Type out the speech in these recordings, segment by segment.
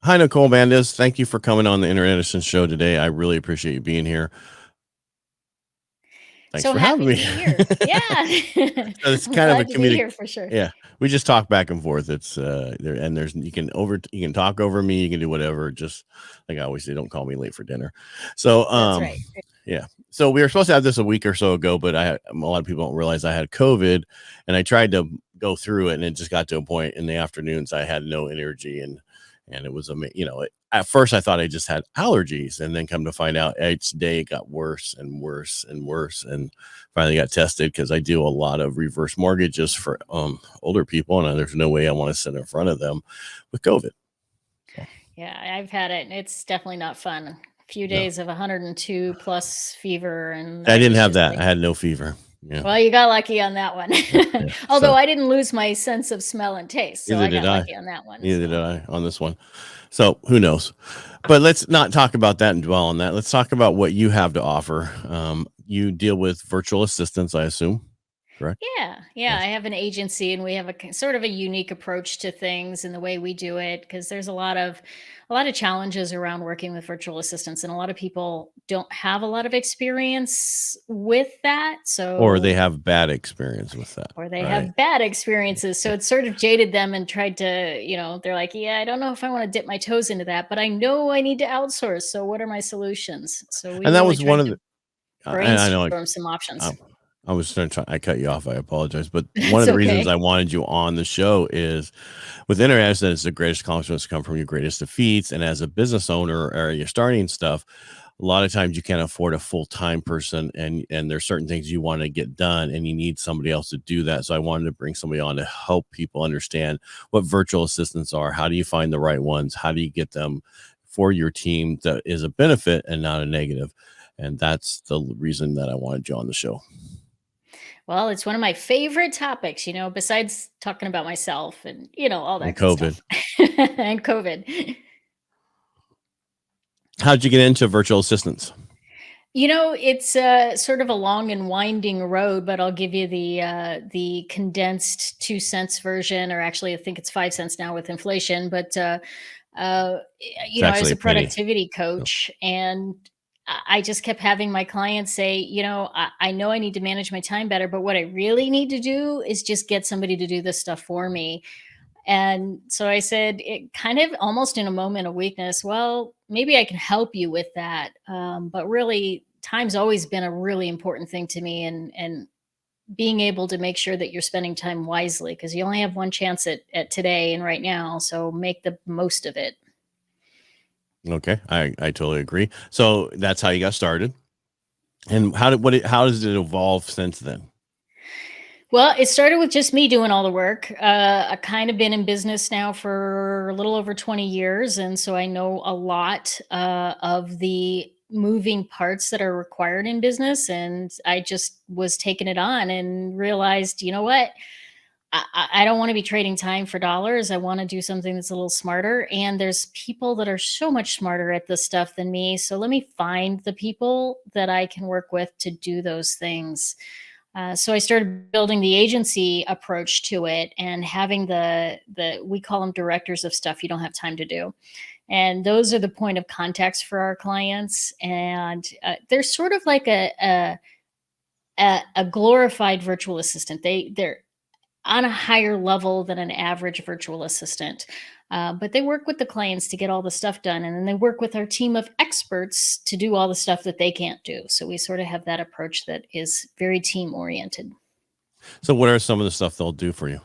Hi, Nicole Bandes. Thank you for coming on the Inner Edison show today. I really appreciate you being here. Thanks So for happy having to me. be here. Yeah. So it's I'm kind of a glad to be comedic. here for sure. Yeah, we just talk back and forth. It's there, and there's you can talk over me. You can do whatever. Just like I always say, don't call me late for dinner. So That's right. yeah. So we were supposed to have this a week or so ago, but a lot of people don't realize I had COVID, and I tried to go through it, and it just got to a point in the afternoons I had no energy, and it was at first I thought I just had allergies, and then come to find out each day it got worse and worse and worse, and finally got tested because I do a lot of reverse mortgages for older people, and there's no way I want to sit in front of them with COVID. So, Yeah, I've had it, and it's definitely not fun. A few no, days of 102 plus fever, and I I didn't was have just that. like, I had no fever. Yeah, well, you got lucky on that one. yeah. Although So I didn't lose my sense of smell and taste, so neither I did got I. lucky on that one. Neither did So, I on this one. So who knows? But let's not talk about that and dwell on that. Let's talk about what you have to offer. You deal with virtual assistants, I assume, correct? yeah, I Yes. have an agency, and we have sort of a unique approach to things and the way we do it because there's a lot of challenges around working with virtual assistants, and a lot of people don't have a lot of experience with that. Or they So have bad experience with that, or they right? have bad experiences. So it's sort of jaded them and tried to, they're like, yeah, I don't know if I want to dip my toes into that, but I know I need to outsource. So what are my solutions? So we And that really was one tried of to the. And I know brainstorm some I, options. I was trying to. I cut you off. I apologize. But one of It's the reasons okay. I wanted you on the show is with Inner Edison, it's the greatest accomplishments come from your greatest defeats. And as a business owner or you're starting stuff, a lot of times you can't afford a full-time person, and there's certain things you want to get done and you need somebody else to do that. So I wanted to bring somebody on to help people understand what virtual assistants are. How do you find the right ones? How do you get them for your team that is a benefit and not a negative? And that's the reason that I wanted you on the show. Well, it's one of my favorite topics, besides talking about myself and, all And that good COVID. stuff. And COVID. How'd you get into virtual assistants? It's sort of a long and winding road, but I'll give you the condensed 2 cents version, or actually, I think it's 5 cents now with inflation. But It's I was actually a a penny. productivity So, coach, and I just kept having my clients say, I know I need to manage my time better, but what I really need to do is just get somebody to do this stuff for me. And so I said, it kind of almost in a moment of weakness, well, maybe I can help you with that. But really, time's always been a really important thing to me, and being able to make sure that you're spending time wisely because you only have one chance at today and right now. So make the most of it. okay, I totally agree. So that's how you got started. And how does it evolve since then? Well, it started with just me doing all the work. I kind of been in business now for a little over 20 years. And so I know a lot of the moving parts that are required in business. And I just was taking it on and realized, you know what? I don't want to be trading time for dollars. I want to do something that's a little smarter. And there's people that are so much smarter at this stuff than me. So let me find the people that I can work with to do those things. So I started building the agency approach to it and having the we call them directors of stuff you don't have time to do, and those are the point of contacts for our clients, and they're sort of like a glorified virtual assistant. They're on a higher level than an average virtual assistant. But they work with the clients to get all the stuff done. And then they work with our team of experts to do all the stuff that they can't do. So we sort of have that approach that is very team oriented. So what are some of the stuff they'll do for you?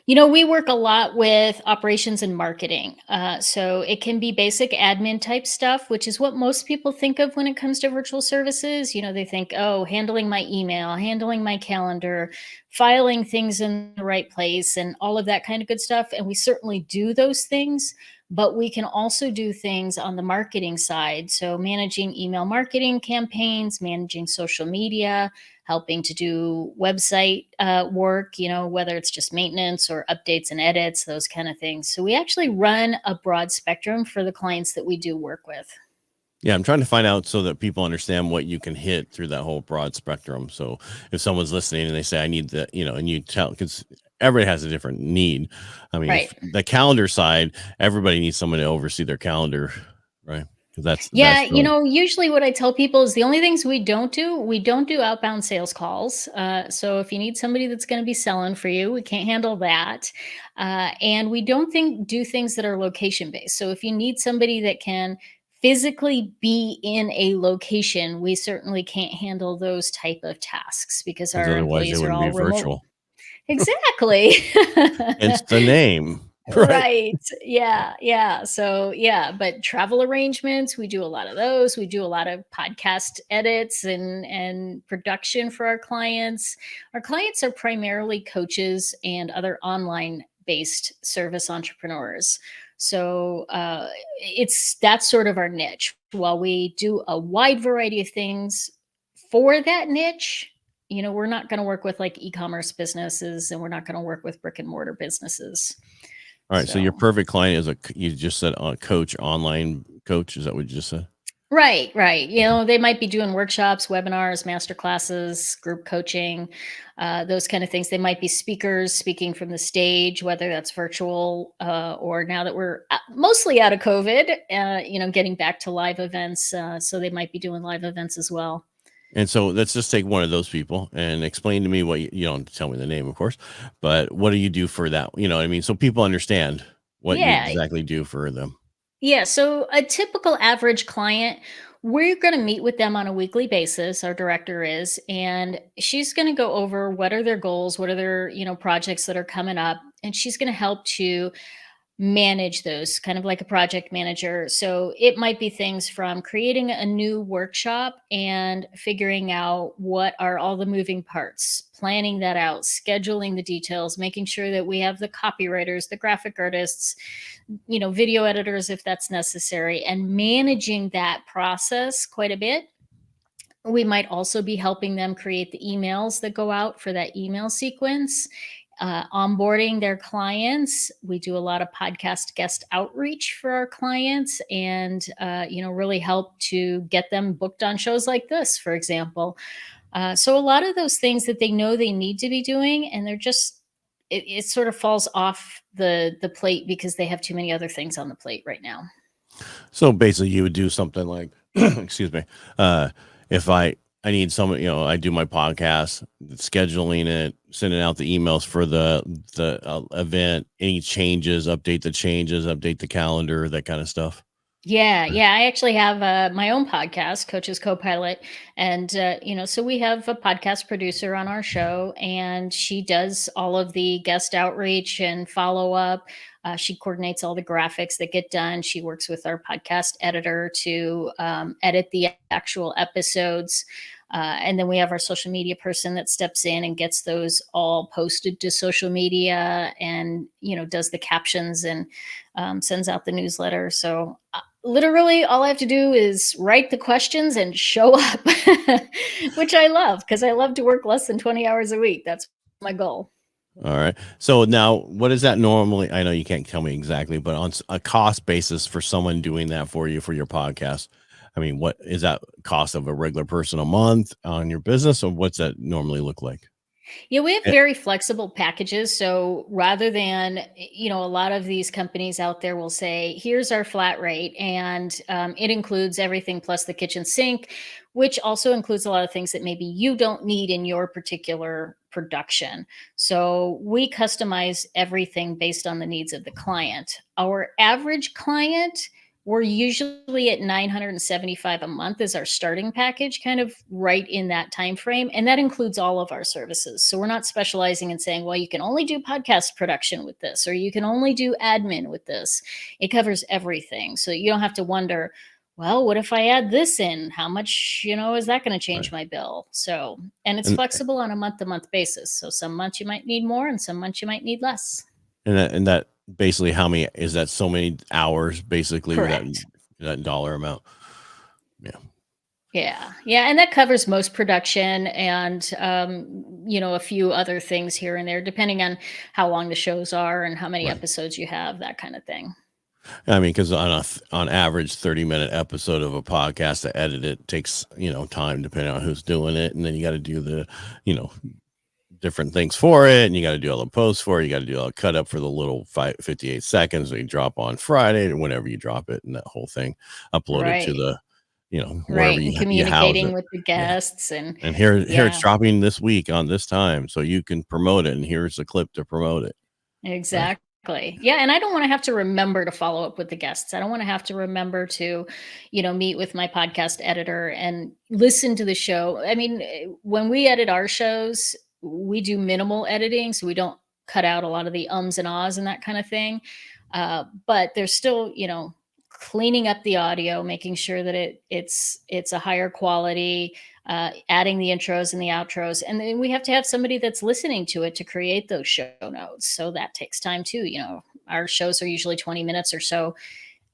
We work a lot with operations and marketing. So it can be basic admin type stuff, which is what most people think of when it comes to virtual services. They think, oh, handling my email, handling my calendar, filing things in the right place, and all of that kind of good stuff. And we certainly do those things. But we can also do things on the marketing side. So, managing email marketing campaigns, managing social media, helping to do website work, whether it's just maintenance or updates and edits, those kind of things. So we actually run a broad spectrum for the clients that we do work with. Yeah, I'm trying to find out so that people understand what you can hit through that whole broad spectrum. So if someone's listening and they say, I need the, and you tell, because everybody has a different need. I mean, if Right. the calendar side, everybody needs someone to oversee their calendar, right? Because Yeah, that's really usually what I tell people is the only things we don't do outbound sales calls. So if you need somebody that's going to be selling for you, we can't handle that. And we don't do things that are location based. So if you need somebody that can physically be in a location, we certainly can't handle those type of tasks because because our otherwise it employees are wouldn't be all remote. virtual. Exactly. Hence the name, right? Right. Yeah. Yeah. So, yeah, but travel arrangements, we do a lot of those. We do a lot of podcast edits and production for our clients. Our clients are primarily coaches and other online based service entrepreneurs. So, it's that's sort of our niche. While we do a wide variety of things for that niche, we're not going to work with like e-commerce businesses, and we're not going to work with brick and mortar businesses. All right. So your So, perfect client is you just said coach, online coach. Is that what you just said? right, right. Okay. They might be doing workshops, webinars, master classes, group coaching, those kind of things. They might be speakers speaking from the stage, whether that's virtual or now that we're mostly out of COVID, getting back to live events. So they might be doing live events as well. And so let's just take one of those people and explain to me what you don't have to tell me the name, of course, but what do you do for that? You know what I mean? So people understand what you Yeah, exactly do for them. Yeah, so a typical average client, we're going to meet with them on a weekly basis. Our director is, and she's going to go over what are their goals, what are their, projects that are coming up, and she's going to help to manage those kind of like a project manager. So it might be things from creating a new workshop and figuring out what are all the moving parts, planning that out, scheduling the details, making sure that we have the copywriters, the graphic artists, video editors if that's necessary, and managing that process quite a bit. We might also be helping them create the emails that go out for that email sequence, onboarding their clients. We do a lot of podcast guest outreach for our clients, and really help to get them booked on shows like this, for example. So a lot of those things that they know they need to be doing, and they're just it sort of falls off the plate because they have too many other things on the plate right now. So basically you would do something like, excuse me, if I need someone, I do my podcast, scheduling it, sending out the emails for the event, any changes, update the calendar, that kind of stuff. Yeah, Right. yeah. I actually have my own podcast, Coach's Copilot, and so we have a podcast producer on our show, and she does all of the guest outreach and follow up. She coordinates all the graphics that get done. She works with our podcast editor to edit the actual episodes. And then we have our social media person that steps in and gets those all posted to social media, and does the captions and sends out the newsletter. So literally all I have to do is write the questions and show up, which I love because I love to work less than 20 hours a week. That's my goal. All right. So now what is that normally? I know you can't tell me exactly, but on a cost basis for someone doing that for you for your podcast, I mean, what is that cost of a regular person a month on your business, or what's that normally look like? Yeah, we have Eh, very flexible packages. So rather than, a lot of these companies out there will say, here's our flat rate, and it includes everything plus the kitchen sink, which also includes a lot of things that maybe you don't need in your particular production. So we customize everything based on the needs of the client. Our average client, we're usually at 975 a month is our starting package, kind of right in that time frame, and that includes all of our services. So we're not specializing and saying, well, you can only do podcast production with this, or you can only do admin with this. It covers everything, so you don't have to wonder, well, what if I add this in? How much, is that going to change right. my bill? So, and it's And flexible on a month to month basis. So some months you might need more, and some months you might need less. and that basically how many is that? So many hours basically with that Correct. that dollar amount. Yeah. Yeah. Yeah. And that covers most production and, a few other things here and there, depending on how long the shows are and how many Right. episodes you have, that kind of thing. I mean, because on average 30-minute episode of a podcast to edit it takes time depending on who's doing it, and then you got to do the you know different things for it, and you got to do all the posts for it. You got to do all the cut up for the little 58 seconds that you drop on Friday or whenever you drop it, and that whole thing uploaded to Right. the, wherever Right. And you house communicating it. with the Yeah. guests And here it's yeah, dropping this week on this time, so you can promote it, and here's the clip to promote it. Right. exactly. Yeah. And I don't want to have to remember to follow up with the guests. I don't want to have to remember to, meet with my podcast editor and listen to the show. I mean, when we edit our shows, we do minimal editing. So we don't cut out a lot of the ums and ahs and that kind of thing. But there's still, cleaning up the audio, making sure that it's a higher quality, adding the intros and the outros, and then we have to have somebody that's listening to it to create those show notes. So that takes time too. Our shows are usually 20 minutes or so,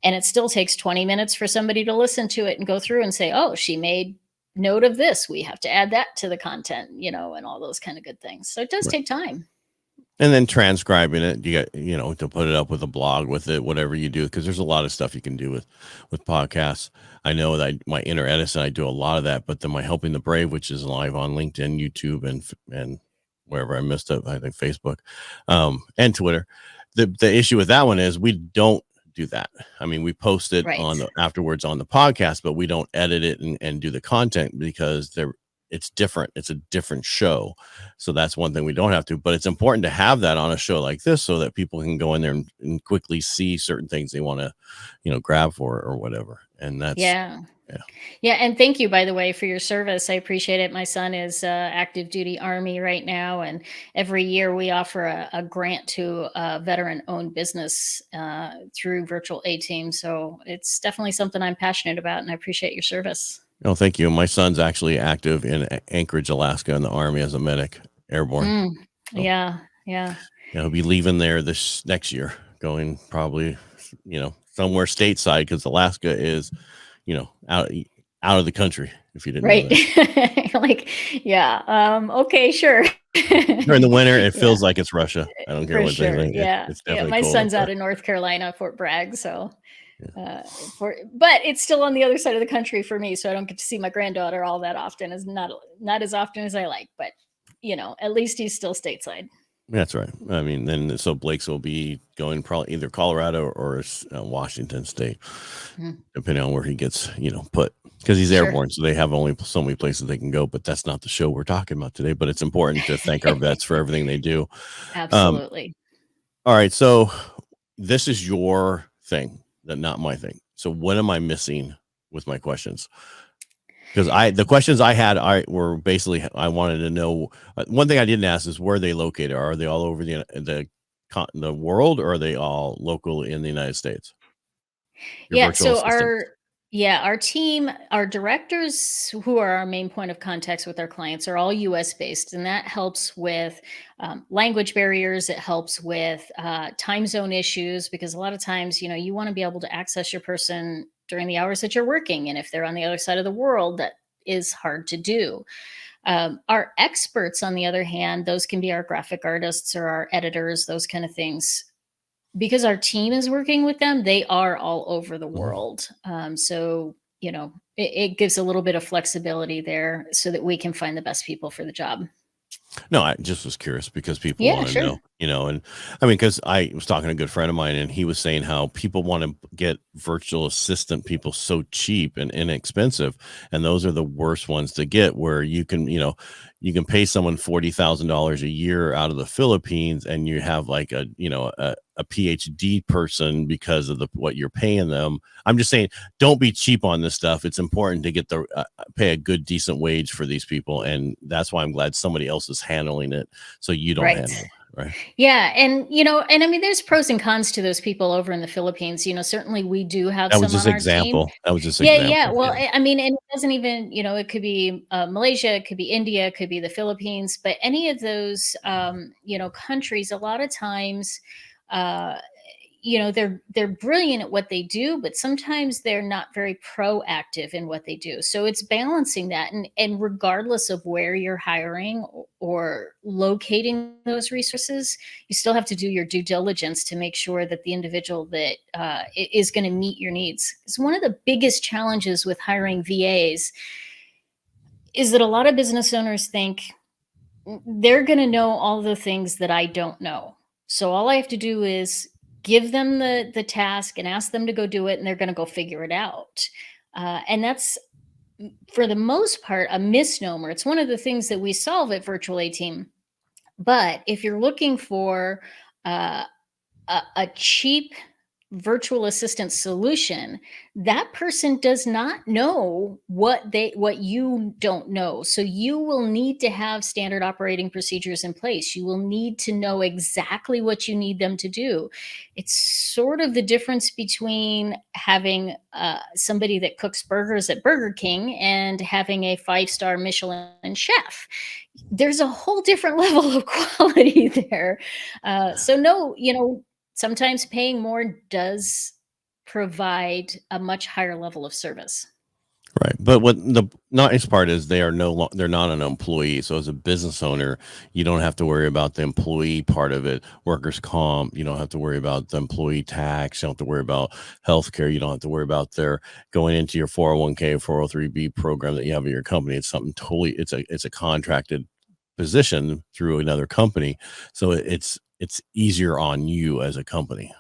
and it still takes 20 minutes for somebody to listen to it and go through and say, "Oh, she made note of this. We have to add that to the content," and all those kind of good things. So it does Right. take time. And then transcribing it, you got, to put it up with a blog with it, whatever you do, because there's a lot of stuff you can do with podcasts. I know that my Inner Edison, I do a lot of that, but then my Helping the Brave, which is live on LinkedIn, YouTube, and wherever I missed it, I think Facebook, and Twitter. The issue with that one is we don't do that. I mean, we post it Right. afterwards on the podcast, but we don't edit it and do the content because it's different. It's a different show. So that's one thing we don't have to, but it's important to have that on a show like this so that people can go in there and quickly see certain things they want to, grab for or whatever. And that's, Yeah. yeah. Yeah, and thank you, by the way, for your service. I appreciate it. My son is active duty Army right now, and every year we offer a grant to a veteran-owned business through Virtual A Team. So it's definitely something I'm passionate about, and I appreciate your service. Oh, thank you. My son's actually active in Anchorage, Alaska in the Army as a medic, airborne. Mm, So yeah, yeah. he'll be leaving there this next year, going probably, somewhere stateside because Alaska is, out of the country. If you didn't know Right. that, Like, yeah. Okay, sure. during the winter, it Yeah, feels like it's Russia. I don't care for what they sure. think. Yeah. It's Yeah. definitely My cold up son's there. out in North Carolina, Fort Bragg. So Yeah. but it's still on the other side of the country for me, so I don't get to see my granddaughter all that often, as not as often as I like, but at least he's still stateside. That's right. I mean, then so Blake's will be going probably either Colorado or Washington State, Mhm. depending on where he gets, put because he's Sure. airborne. So they have only so many places they can go. But that's not the show we're talking about today. But it's important to thank our vets for everything they do. Um, Absolutely. all right. So this is your thing, not my thing. So what am I missing with my questions? Because the questions I had, were basically I wanted to know. One thing I didn't ask is where are they located? Are they all over the world, or are they all local in the United States? Your Yeah, virtual so assistants. our team, our directors who are our main point of contacts with our clients are all US based, and that helps with language barriers. It helps with time zone issues because a lot of times, you want to be able to access your person during the hours that you're working. And if they're on the other side of the world, that is hard to do. Our experts, on the other hand, those can be our graphic artists or our editors, those kind of things, because our team is working with them. They are all over the Mhm. world. So, it gives a little bit of flexibility there so that we can find the best people for the job. No, I just was curious because people Yeah, want to sure. know, and I mean, because I was talking to a good friend of mine and he was saying how people want to get virtual assistant people so cheap and inexpensive. And those are the worst ones to get where you can pay someone $40,000 a year out of the Philippines and you have like a PhD person because of what you're paying them. I'm just saying, don't be cheap on this stuff. It's important to get pay a good, decent wage for these people. And that's why I'm glad somebody else is handling it. So you don't Right. handle it. Right. Yeah, and I mean, there's pros and cons to those people over in the Philippines. Certainly we do have That was some just on our team. example. That was just Yeah, yeah. example. Well, Yeah. I mean, and it doesn't even, it could be Malaysia, it could be India, it could be the Philippines, but any of those, countries, a lot of times, uh, they're brilliant at what they do, but sometimes they're not very proactive in what they do. So it's balancing that, and regardless of where you're hiring or locating those resources, you still have to do your due diligence to make sure that the individual that is going to meet your needs. Because one of the biggest challenges with hiring VAs is that a lot of business owners think, they're going to know all the things that I don't know. So all I have to do is give them the task and ask them to go do it, and they're going to go figure it out. And that's for the most part a misnomer. It's one of the things that we solve at Virtual A Team. But if you're looking for uh, a cheap virtual assistant solution, that person does not know what you don't know. So you will need to have standard operating procedures in place. You will need to know exactly what you need them to do. It's sort of the difference between having somebody that cooks burgers at Burger King and having a five-star Michelin chef. There's a whole different level of quality there. So no, sometimes paying more does provide a much higher level of service. Right. But what the nice part is they are they're not an employee. So as a business owner, you don't have to worry about the employee part of it. Workers' comp, you don't have to worry about the employee tax. You don't have to worry about healthcare. You don't have to worry about their going into your 401k, 403b program that you have at your company. It's something totally, it's a contracted position through another company. So it's easier on you as a company.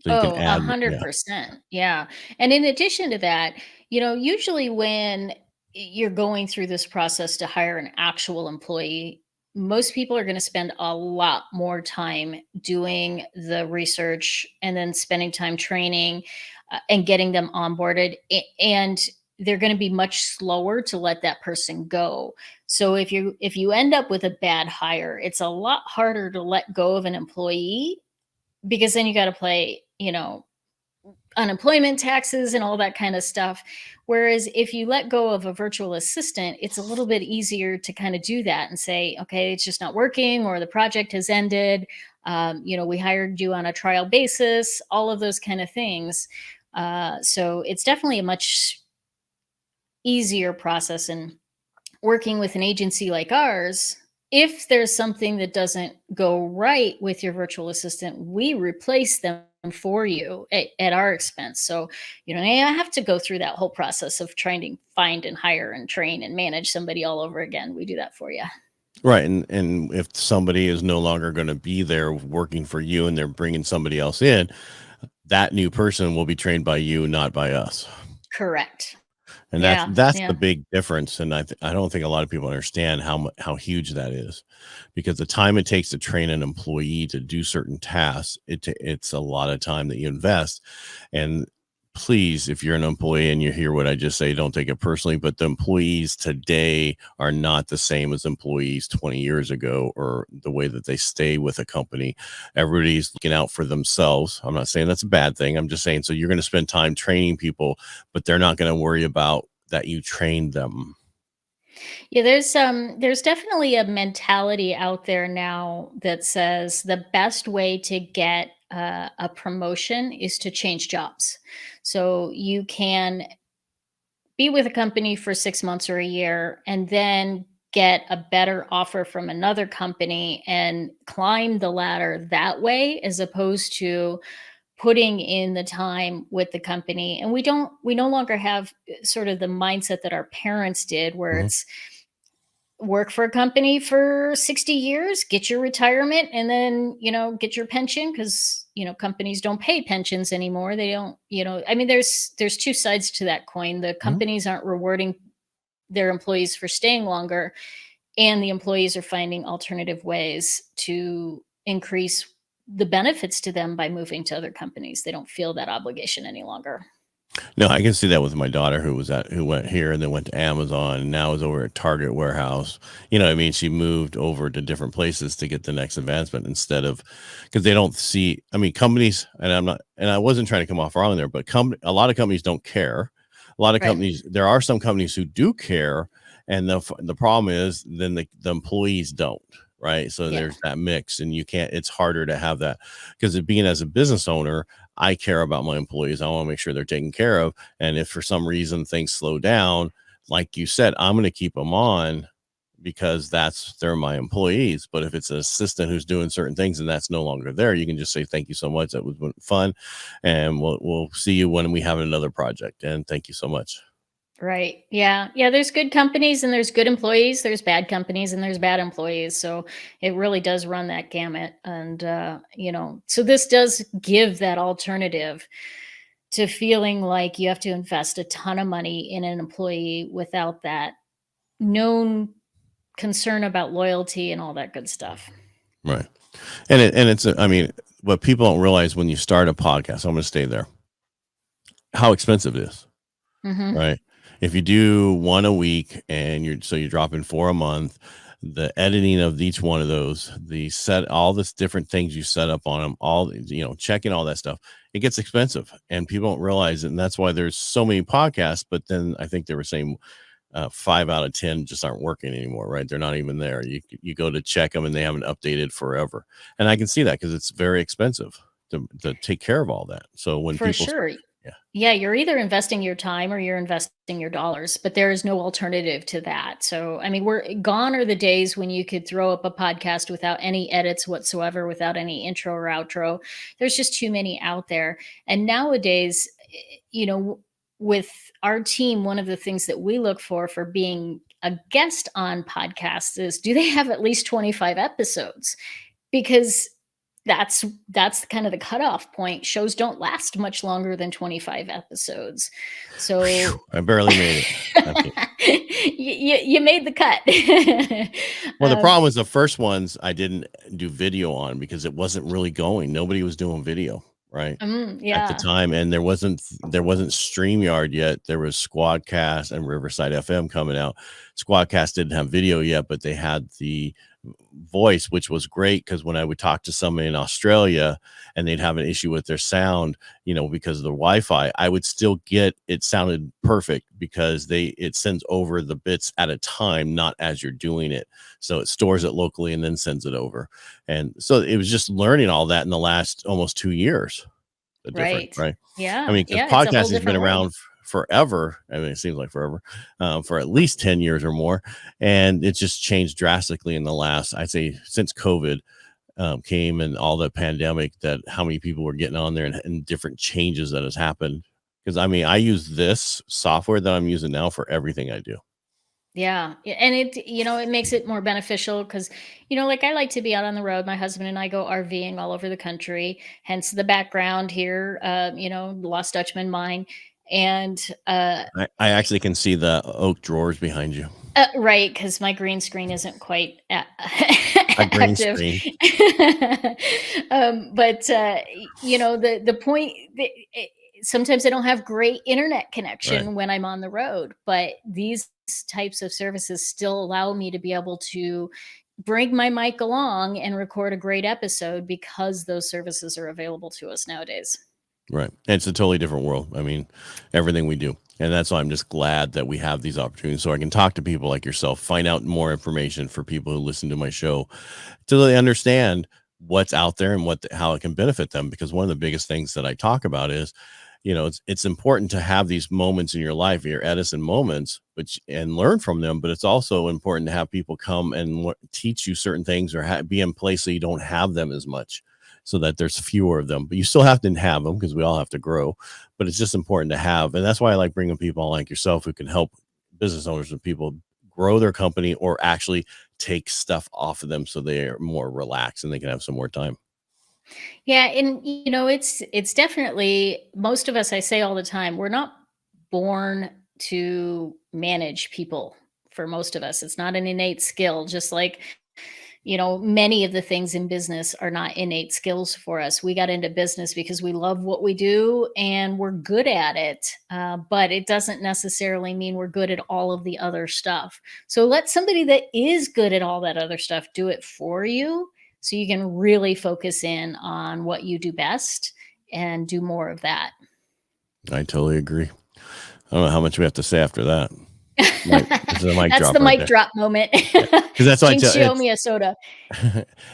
So you can Oh, add, yeah. 100%. Yeah. And in addition to that, usually when you're going through this process to hire an actual employee, most people are going to spend a lot more time doing the research and then spending time training and getting them onboarded. And they're going to be much slower to let that person go. So if you end up with a bad hire, it's a lot harder to let go of an employee because then you got to play, unemployment taxes and all that kind of stuff. Whereas if you let go of a virtual assistant, it's a little bit easier to kind of do that and say, okay, it's just not working or the project has ended. We hired you on a trial basis, all of those kind of things. So it's definitely a much easier process. And working with an agency like ours, if there's something that doesn't go right with your virtual assistant, we replace them for you at our expense. So you don't have to go through that whole process of trying to find and hire and train and manage somebody all over again. We do that for you. Right, and if somebody is no longer gonna be there working for you and they're bringing somebody else in, that new person will be trained by you, not by us. Correct. And that's Yeah. that's the Yeah. big difference, and I don't think a lot of people understand how huge that is, because the time it takes to train an employee to do certain tasks, it's a lot of time that you invest, and please, if you're an employee and you hear what I just say, don't take it personally, but the employees today are not the same as employees 20 years ago or the way that they stay with a company. Everybody's looking out for themselves. I'm not saying that's a bad thing. I'm just saying, so you're going to spend time training people, but they're not going to worry about that you trained them. Yeah, there's definitely a mentality out there now that says the best way to get a promotion is to change jobs. So you can be with a company for 6 months or a year and then get a better offer from another company and climb the ladder that way, as opposed to putting in the time with the company. And we no longer have sort of the mindset that our parents did, where Mhm. it's work for a company for 60 years, get your retirement, and then, get your pension, because, companies don't pay pensions anymore. They don't, I mean, there's two sides to that coin. The Mhm. companies aren't rewarding their employees for staying longer, and the employees are finding alternative ways to increase the benefits to them by moving to other companies. They don't feel that obligation any longer. No, I can see that with my daughter who went here and then went to Amazon and now is over at Target warehouse. You know what I mean? She moved over to different places to get the next advancement instead of, because they don't see, I mean, companies, and I wasn't trying to come off wrong there, but a lot of companies don't care. A lot of Right. companies, there are some companies who do care. And the problem is then the employees don't. Right. So Yeah. there's that mix, and it's harder to have that, because being as a business owner, I care about my employees. I want to make sure they're taken care of. And if for some reason things slow down, like you said, I'm going to keep them on because they're my employees. But if it's an assistant who's doing certain things and that's no longer there, you can just say, thank you so much. That was fun. And we'll see you when we have another project. And thank you so much. Right. Yeah. Yeah. There's good companies and there's good employees. There's bad companies and there's bad employees. So it really does run that gamut. And, so this does give that alternative to feeling like you have to invest a ton of money in an employee without that known concern about loyalty and all that good stuff. Right. And it's, I mean, what people don't realize when you start a podcast, I'm going to stay there, how expensive it is. Hmm. Right. If you do one a week and you're dropping 4 a month, the editing of each one of those, the set, all this different things you set up on them, all, checking all that stuff, it gets expensive and people don't realize it. And that's why there's so many podcasts. But then I think they were saying 5 out of 10 just aren't working anymore. Right. They're not even there. You go to check them and they haven't updated forever. And I can see that because it's very expensive to take care of all that. So when For people, sure. yeah, Yeah, you're either investing your time or you're investing your dollars, but there is no alternative to that. So, I mean, we're gone are the days when you could throw up a podcast without any edits whatsoever, without any intro or outro. There's just too many out there. And nowadays, with our team, one of the things that we look for being a guest on podcasts is, do they have at least 25 episodes? Because that's kind of the cutoff point. Shows don't last much longer than 25 episodes. whew, So I barely made it. Okay. you made the cut. Well, the um, problem was the first ones I didn't do video on because it wasn't really going. Nobody was doing video, right? At the yeah. time, and there wasn't StreamYard yet. There was Squadcast and Riverside FM coming out. Squadcast didn't have video yet, but they had the voice, which was great because when I would talk to somebody in Australia and they'd have an issue with their sound, because of the Wi-Fi, I would still get it sounded perfect because it sends over the bits at a time, not as you're doing it. So it stores it locally and then sends it over. And so it was just learning all that in the last almost 2 years. The difference, Right. right? I Yeah. mean, because Yeah. It's a whole podcasting has been different world. around forever. I mean, it seems like forever, for at least 10 years or more. And it's just changed drastically in the last, I'd say, since COVID came and all the pandemic, that how many people were getting on there and different changes that has happened. Because I mean, I use this software that I'm using now for everything I do. Yeah. And it makes it more beneficial because, like I like to be out on the road. My husband and I go RVing all over the country, hence the background here, Lost Dutchman mine. And I actually can see the oak drawers behind you. right, because my green screen isn't quite A green active. screen. But the point. Sometimes I don't have great internet Right. connection when I'm on the road, but these types of services still allow me to be able to bring my mic along and record a great episode because those services are available to us nowadays. Right. And it's a totally different world. I mean, everything we do. And that's why I'm just glad that we have these opportunities so I can talk to people like yourself, find out more information for people who listen to my show to really understand what's out there and how it can benefit them. Because one of the biggest things that I talk about is, it's important to have these moments in your life, your Edison moments, and learn from them. But it's also important to have people come and teach you certain things or be in place so you don't have them as much, so that there's fewer of them. But you still have to have them because we all have to grow. But it's just important to have. And that's why I like bringing people like yourself who can help business owners and people grow their company or actually take stuff off of them so they are more relaxed and they can have some more time. Yeah, and it's definitely, most of us, I say all the time, we're not born to manage people. For most of us, it's not an innate skill, just like many of the things in business are not innate skills for us. We got into business because we love what we do and we're good at it, but it doesn't necessarily mean we're good at all of the other stuff. So let somebody that is good at all that other stuff do it for you, so you can really focus in on what you do best and do more of that. I totally agree. I don't know how much we have to say after that. This is a mic That's drop the right mic there. drop moment. Because that's what I Jinx, tell. she owe me a soda.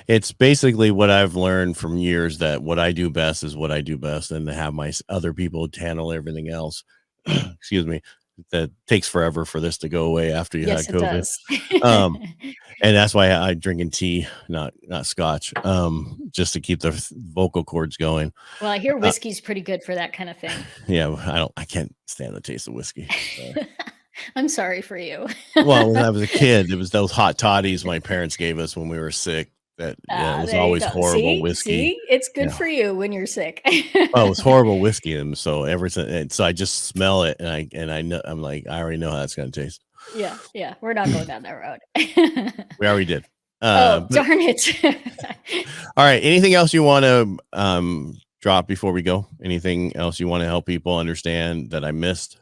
It's basically what I've learned from years, that what I do best is what I do best, and to have my other people handle everything else. Excuse me. That takes forever for this to go away after you had Yes, it COVID. does. Um, and that's why I drinking tea, not scotch, just to keep the vocal cords going. Well, I hear Uh, whiskey's pretty good for that kind of thing. yeah, I can't stand the taste of whiskey. So. I'm sorry for you. Well, when I was a kid, it was those hot toddies my parents gave us when we were sick. That yeah, it was There you always go. horrible whiskey. See, it's good Yeah. for you when you're sick. Oh, it was horrible whiskey, and so so I just smell it, and I know I'm like I already know how that's gonna taste. Yeah, yeah, we're not going down that road. We already did. Oh, But darn it. all right, anything else you want to drop before we go? Anything else you want to help people understand that I missed?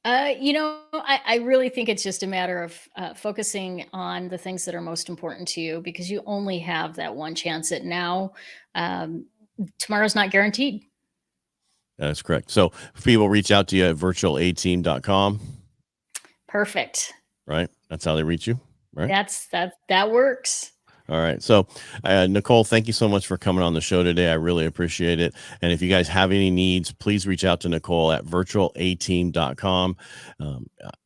I really think it's just a matter of focusing on the things that are most important to you because you only have that one chance at now. Um, Tomorrow's not guaranteed. That's correct. So if people reach out to you at virtualateam.com, Perfect. right? That's how they reach you, right? That works. All right. So, Nicole, thank you so much for coming on the show today. I really appreciate it. And if you guys have any needs, please reach out to Nicole at virtualateam.com.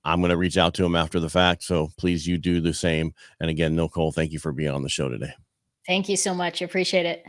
I'm going to reach out to him after the fact. So please, you do the same. And again, Nicole, thank you for being on the show today. Thank you so much. Appreciate it.